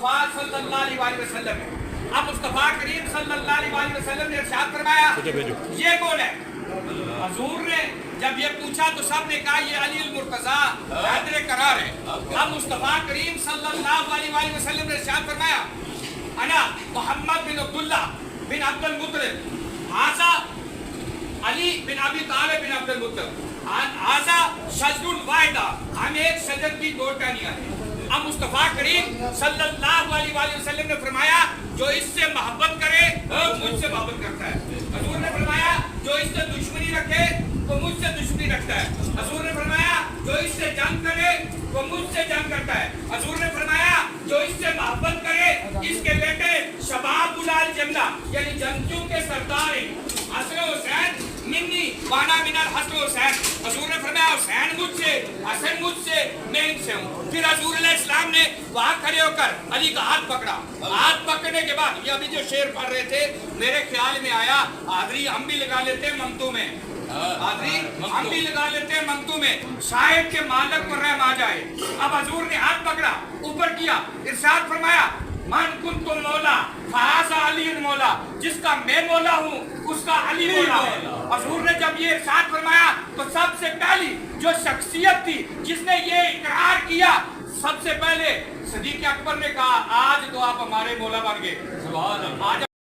मुस्तफ़ा सल्लल्लाहु अलैहि वसल्लम है। अब मुस्तफ़ा करीम सल्लल्लाहु अलैहि वसल्लम ने इरशाद फरमाया ये कौन है? हुजूर ने जब ये पूछा तो सब ने कहा ये अली मुर्तजा हैदर करार है। अब मुस्तफ़ा करीम सल्लल्लाहु अलैहि वसल्लम ने इरशाद फरमाया अना मोहम्मद बिन अब्दुल्ला बिन अब्दुल मुत्तलिब हाजा अली बिन अबी तालिब बिन अब्दुल मुत्तलिब हाजा शजरुल वाहिदा, हम एक शजर की दो टहनियां हैं। अब मुस्तफ़ा करीम सल्लल्लाहु अलैहि वसल्लम ने फरमाया जो इससे मोहब्बत करे वो मुझसे मोहब्बत करता है। हुजूर ने फरमाया जो इससे दुश्मनी रखे वो मुझसे दुश्मनी रखता है। हुजूर ने फरमाया जो इससे जंग करे वो मुझसे जंग करता है। हुजूर ने फरमाया जो इससे मोहब्बत करे इसके बेटे शबाबुल जन्नह यानी जन्नतियों के सरदार हैं हसन हुसैन मिन्नी वाना मिनल हसन हुसैन। हुजूर ने फरमाया हुसैन मुझसे, हसन मुझसे, मैं इनसे हूँ। फिर हुजूर अलैहिस्सलाम ने वहाँ खड़े होकर अली का हाथ पकड़ा। हाथ पकड़ने के बाद ये अभी जो शेर पढ़ रहे थे मेरे ख्याल में आया हाजरी हम भी लगा लेते हैं मंतू में, हाजरी हम भी लगा लेते हैं मंतू में, शायद के मालक पर रहम आ जाए। अब हुजूर ने हाथ पकड़ा ऊपर किया, इरशाद फरमाया मन कुन्तु मौला फहाजा अली मौला, जिसका मैं मौला हूँ उसका अली मौला है। हुजूर ने जब ये इरशाद फरमाया तो सबसे पहली जो शख्सियत थी जिसने ये इकरार किया सबसे पहले सिद्दीक़ अकबर ने कहा आज तो आप हमारे मौला बन गए। सुभान अल्लाह।